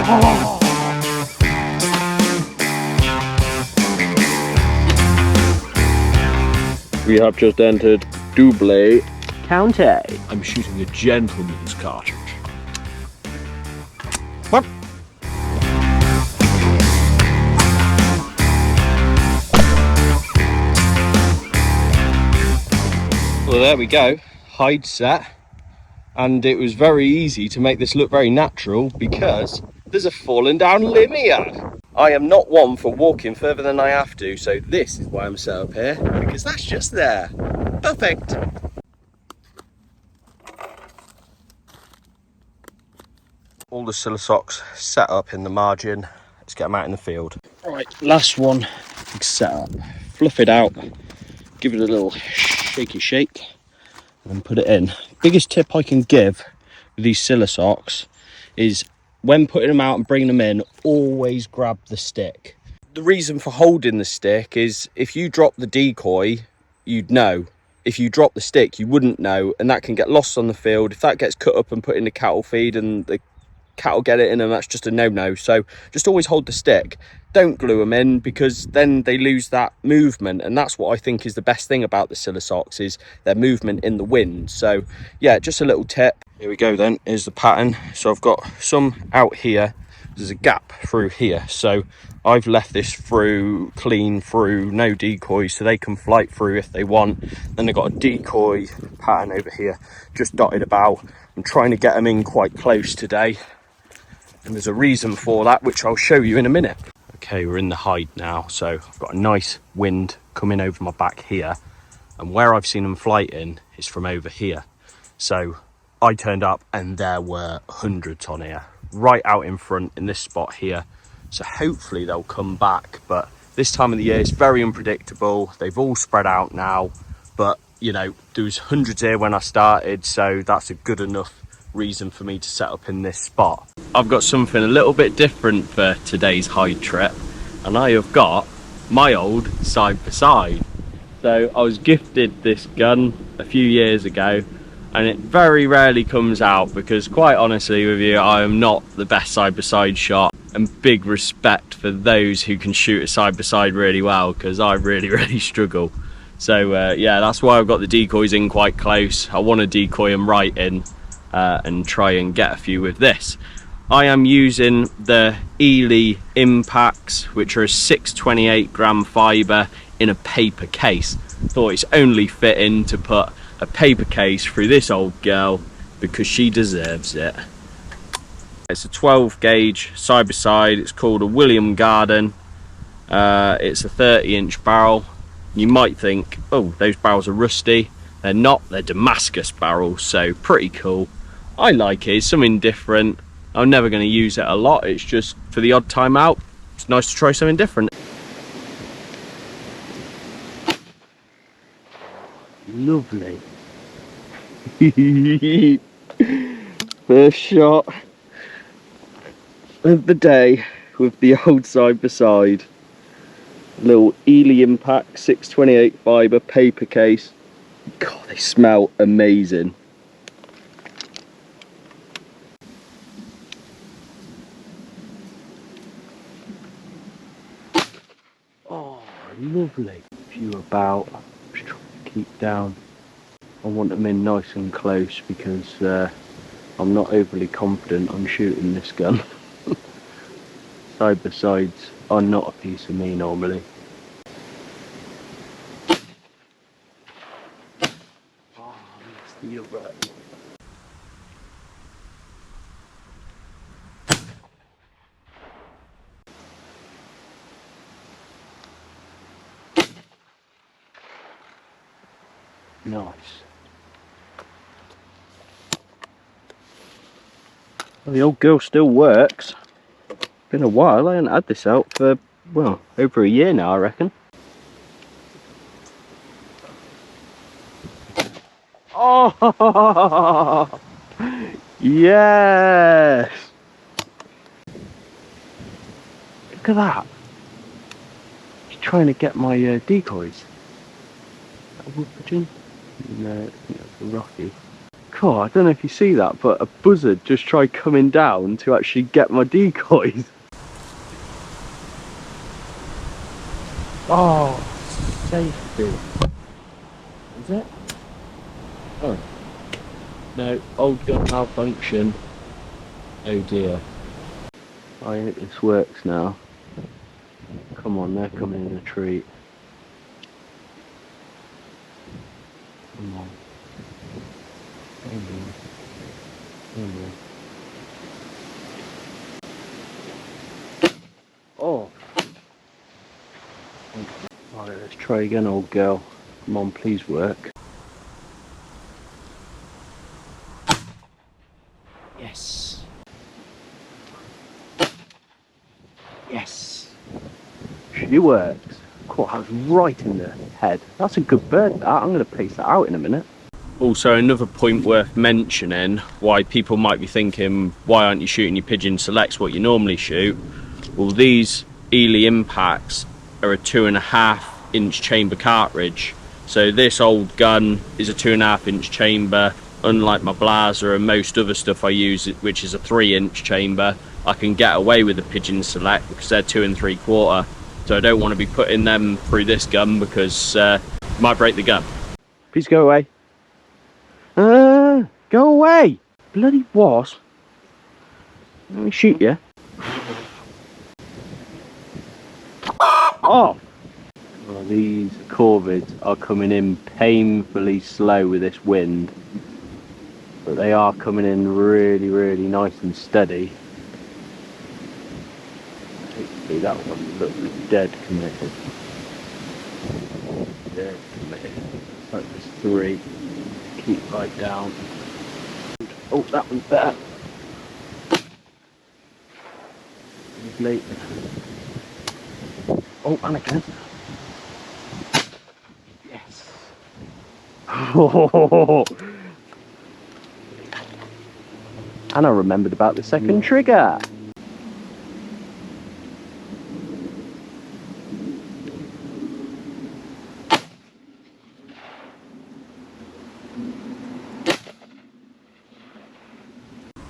We have just entered Double County. I'm shooting a gentleman's cartridge. What? Well, there we go, hide set, and it was very easy to make this look very natural because there's a fallen down limb here. I am not one for walking further than I have to, so this is why I'm set up here, because that's just there. Perfect. All the silla socks set up in the margin. Let's get them out in the field. Right, last one, set up. Fluff it out, give it a little shaky shake, and put it in. Biggest tip I can give with these silla socks is when putting them out and bringing them in, always grab the stick. The reason for holding the stick is if you drop the decoy, you'd know. If you drop the stick, you wouldn't know, and that can get lost on the field. If that gets cut up and put in the cattle feed and the cattle get it in them, that's just a no-no. So just always hold the stick. Don't glue them in, because then they lose that movement, and that's what I think is the best thing about the silla socks, is their movement in the wind. So yeah, just a little tip. Here we go then, here's the pattern. So I've got some out here, there's a gap through here, so I've left this through clean through, no decoys, so they can flight through if they want. Then they've got a decoy pattern over here just dotted about. I'm trying to get them in quite close today, and there's a reason for that, which I'll show you in a minute. Okay, we're in the hide now, so I've got a nice wind coming over my back here, and where I've seen them flight in is from over here. So I turned up and there were hundreds on here, right out in front in this spot here. So hopefully they'll come back, but this time of the year it's very unpredictable. They've all spread out now, but you know, there was hundreds here when I started, so that's a good enough reason for me to set up in this spot. I've got something a little bit different for today's hide trip, and I have got my old side-by-side. So I was gifted this gun a few years ago, and it very rarely comes out because, quite honestly with you, I am not the best side-by-side shot, and big respect for those who can shoot a side-by-side really well, because I really struggle. So yeah, that's why I've got the decoys in quite close. I want to decoy them right in and try and get a few with this. I am using the Ely Impacts, which are a 628 gram fibre in a paper case. Thought it's only fitting to put a paper case through this old girl because she deserves it. It's a 12 gauge side by side. It's called a William Garden. It's a 30-inch barrel. You might think, oh, those barrels are rusty. They're not, they're Damascus barrels, so pretty cool. I like it, it's something different. I'm never going to use it a lot, it's just for the odd time out. It's nice to try something different. Lovely. First shot of the day with the old side by side. Little Ely Impact 628 fibre paper case. God, they smell amazing. Oh, lovely. Few about, just trying to keep down. I want them in nice and close because I'm not overly confident on shooting this gun. Side by sides are not a piece of me normally. Oh, that's the other. Nice. Well, the old girl still works. Been a while, I haven't had this out for, well, over a year now, I reckon. Oh, yes! Look at that. He's trying to get my decoys. Is that a wood pigeon? No, I think that's a rocky. God, I don't know if you see that, but a buzzard just tried coming down to actually get my decoys. Oh, safety. Is it? Oh. No, old gun malfunction. Oh dear. I hope this works now. Come on, they're coming in a treat. Come on. Come on. Come on. Oh. Alright, let's try again, old girl. Come on, please work. Yes. Yes. She works. Cool, that was right in the head. That's a good bird, that. I'm going to pace that out in a minute. Also, another point worth mentioning, why people might be thinking, why aren't you shooting your pigeon selects what you normally shoot? Well, these Ely impacts are a 2.5 inch chamber cartridge. So this old gun is a 2.5 inch chamber. Unlike my Blazer and most other stuff I use, which is a 3 inch chamber, I can get away with the pigeon select because they're 2 3/4. So I don't want to be putting them through this gun because it might break the gun. Please go away. Go away! Bloody wasp. Let me shoot you. Oh! Well, these corvids are coming in painfully slow with this wind. But they are coming in really, really nice and steady. Hopefully that one looks dead committed. Dead committed. Like there's 3. Keep right down. Oh, that one's better. Lovely. Oh, and again. Yes. And I remembered about the second trigger.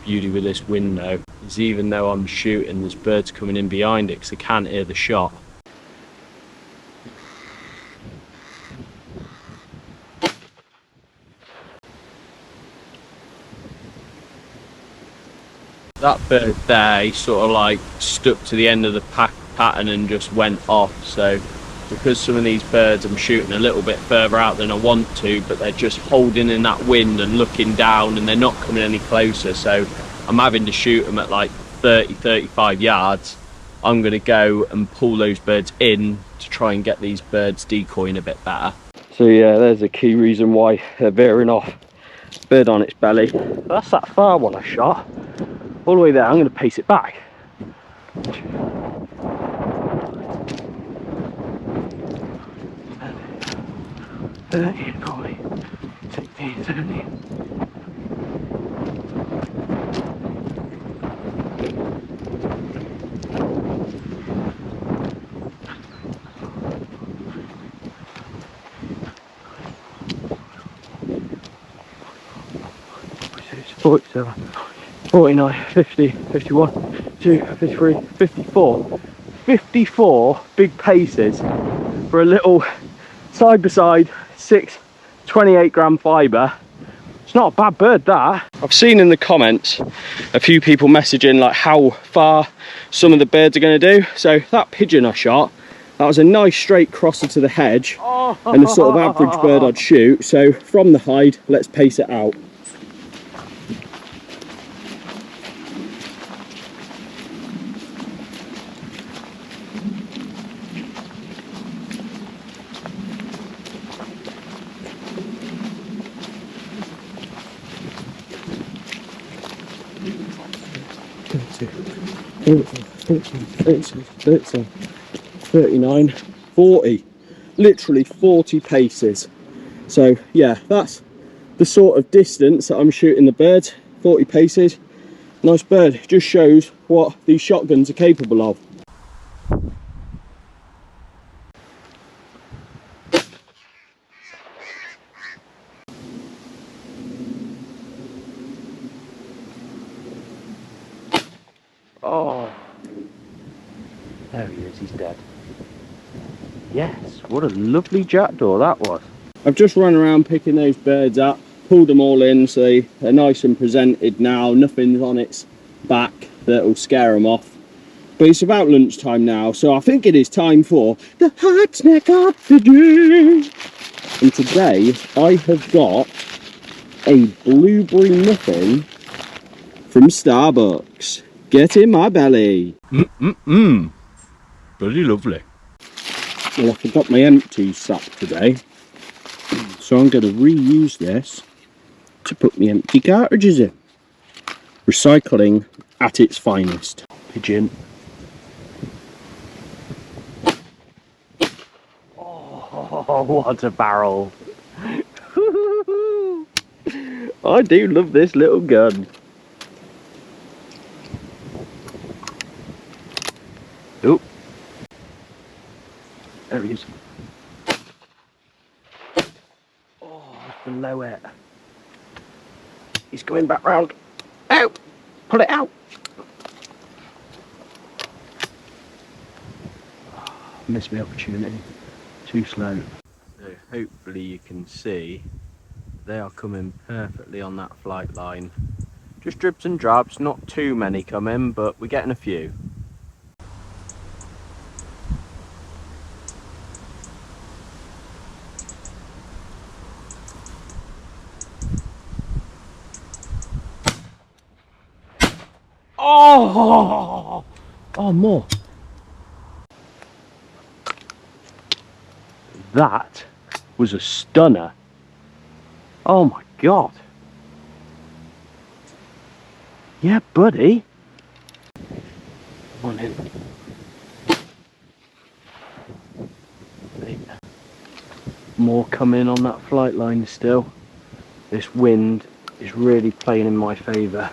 Beauty with this wind though is even though I'm shooting, there's birds coming in behind it because they can't hear the shot. That bird there, he sort of like stuck to the end of the pattern and just went off. So because some of these birds I'm shooting a little bit further out than I want to, but they're just holding in that wind and looking down and they're not coming any closer, so I'm having to shoot them at like 30-35 yards. I'm going to go and pull those birds in to try and get these birds decoying a bit better. So yeah, there's a key reason why they're veering off. Bird on its belly. That's that far one I shot. All the way there, I'm going to pace it back. 13, 14, 16, 17. Forty-seven, 49, 50, 51, 52, 53, 54. 54 big paces for a little side by side 6 28 gram fibre. It's not a bad bird, that. I've seen in the comments a few people messaging like how far some of the birds are going to do. So that pigeon I shot, that was a nice straight crosser to the hedge and the sort of average bird I'd shoot. So from the hide, let's pace it out. Thirty, 39, 40, literally 40 paces. So yeah, that's the sort of distance that I'm shooting the bird. 40 paces, nice bird. Just shows what these shotguns are capable of. Oh, there he is, he's dead. Yes, what a lovely jackdaw that was. I've just run around picking those birds up, pulled them all in so they're nice and presented now, nothing's on its back that'll scare them off. But it's about lunchtime now, so I think it is time for the hot snack of the day. And today I have got a blueberry muffin from Starbucks. Get in my belly. Bloody lovely. Well, I forgot my empty sack today, so I'm going to reuse this to put my empty cartridges in. Recycling at its finest. Pigeon. Oh, what a barrel. I do love this little gun. Oh, there he is. Oh, below it. He's going back round. Out! Pull it out! Oh, missed my opportunity. Too slow. So hopefully you can see they are coming perfectly on that flight line. Just dribs and drabs, not too many coming, but we're getting a few. Oh! Oh, more. That was a stunner. Oh my God. Yeah, buddy. Come on in. More coming on that flight line still. This wind is really playing in my favour.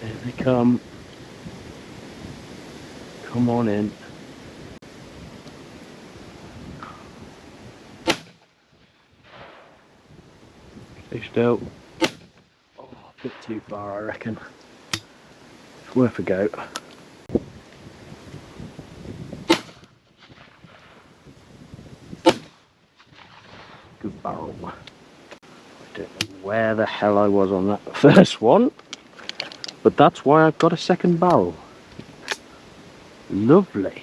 There they come. Come on in. Stay still. Oh, a bit too far, I reckon. It's worth a go. Good barrel. I don't know where the hell I was on that first one, but that's why I've got a second barrel. Lovely.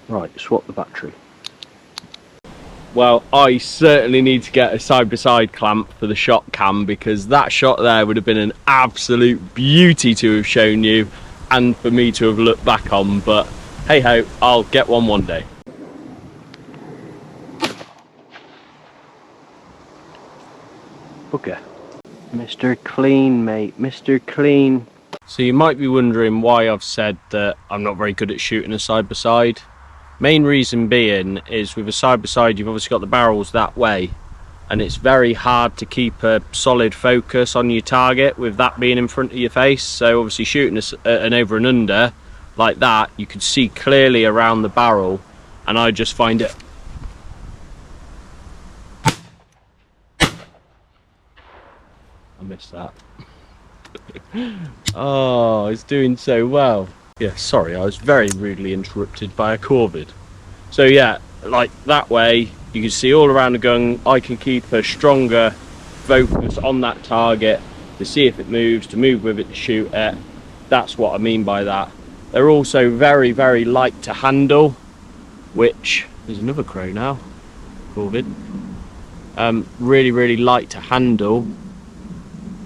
Right, swap the battery. Well, I certainly need to get a side-by-side clamp for the shot cam, because that shot there would have been an absolute beauty to have shown you and for me to have looked back on, but hey ho, I'll get one day. Okay. Mr. Clean, mate, Mr. Clean. So you might be wondering why I've said that I'm not very good at shooting a side-by-side. Main reason being is with a side-by-side you've obviously got the barrels that way, and it's very hard to keep a solid focus on your target with that being in front of your face. So obviously shooting an over and under like that, you could see clearly around the barrel, and I just find it I missed that. Oh, it's doing so well. Yeah, sorry, I was very rudely interrupted by a corvid. So yeah, like that way, you can see all around the gun. I can keep a stronger focus on that target to see if it moves, to move with it, to shoot it. That's what I mean by that. They're also very, very light to handle, which, there's another crow now, corvid. Really, really light to handle.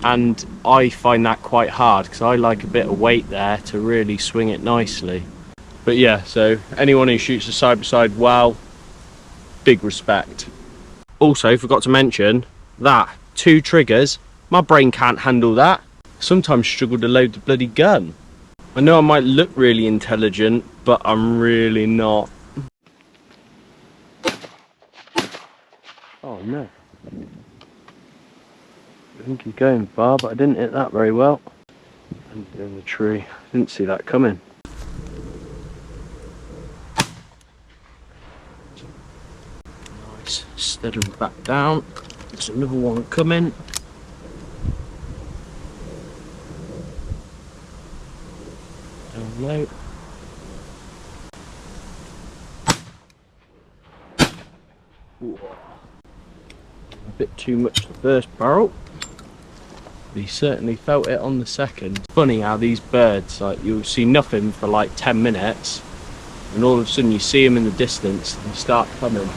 And I find that quite hard because I like a bit of weight there to really swing it nicely. But yeah, so anyone who shoots a side-by-side well, big respect. Also, forgot to mention that 2 triggers, my brain can't handle that. Sometimes struggle to load the bloody gun. I know I might look really intelligent, but I'm really not. Oh no. I think he's going far, but I didn't hit that very well. And in the tree, didn't see that coming. Nice, steadily back down. There's another one coming. Down low. Ooh. A bit too much the first barrel. But he certainly felt it on the second. It's funny how these birds, like, you'll see nothing for like 10 minutes and all of a sudden you see them in the distance and they start coming.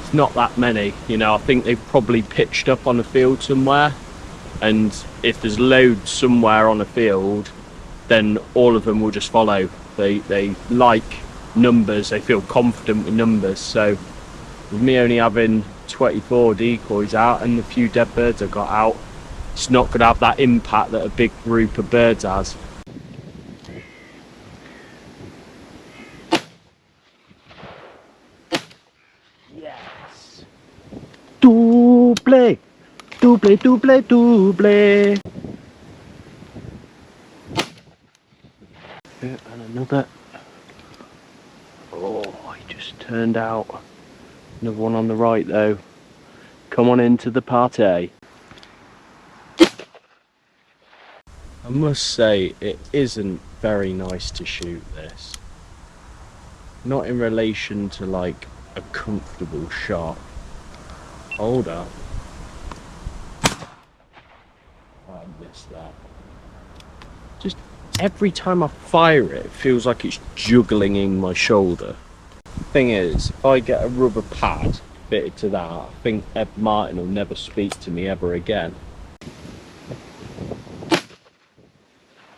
It's not that many, you know. I think they've probably pitched up on a field somewhere, and if there's loads somewhere on a field, then all of them will just follow. They like numbers, they feel confident with numbers. So with me only having 24 decoys out and the few dead birds I got out, it's not going to have that impact that a big group of birds has. Yes! Double! Double, double, double! Yeah, and another. Oh, he just turned out. Another one on the right though. Come on into the party. I must say, it isn't very nice to shoot this. Not in relation to like a comfortable shot. Hold up. I missed that. Just every time I fire it, it feels like it's juggling in my shoulder. Thing is, if I get a rubber pad fitted to that, I think Ed Martin will never speak to me ever again.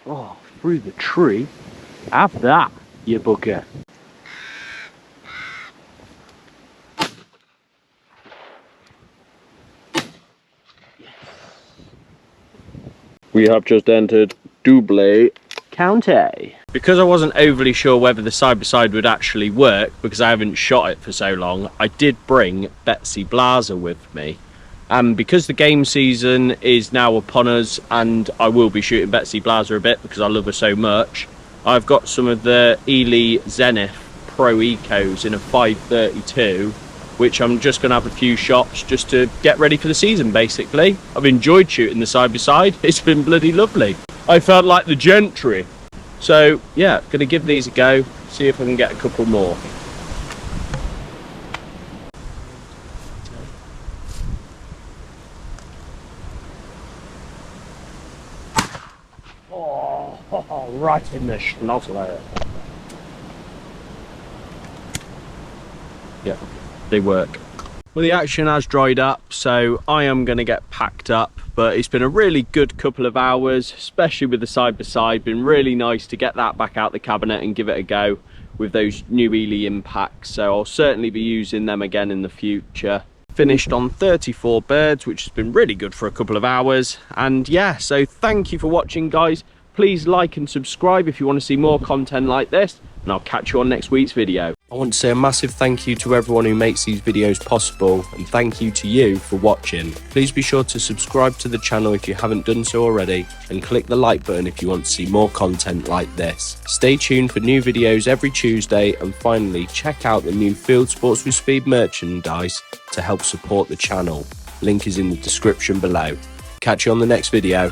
Oh, through the tree. Have that, you bugger. We have just entered Double County. Because I wasn't overly sure whether the side-by-side would actually work, because I haven't shot it for so long, I did bring Betsy Blaser with me. And because the game season is now upon us, and I will be shooting Betsy Blaser a bit because I love her so much, I've got some of the Ely Zenith Pro Ecos in a 532, which I'm just going to have a few shots just to get ready for the season, basically. I've enjoyed shooting the side-by-side. It's been bloody lovely. I felt like the gentry. So, yeah, going to give these a go, see if I can get a couple more. Oh, right in the schnozzle. Yeah, they work. Well, the action has dried up, so I am going to get packed up, but it's been a really good couple of hours, especially with the side-by-side. Been really nice to get that back out the cabinet and give it a go with those new Ely impacts, so I'll certainly be using them again in the future. Finished on 34 birds, which has been really good for a couple of hours. And yeah, so thank you for watching, guys. Please like and subscribe if you want to see more content like this, and I'll catch you on next week's video. I want to say a massive thank you to everyone who makes these videos possible, and thank you to you for watching. Please be sure to subscribe to the channel if you haven't done so already, and click the like button if you want to see more content like this. Stay tuned for new videos every Tuesday, and finally check out the new Fieldsports with Speed merchandise to help support the channel. Link is in the description below. Catch you on the next video.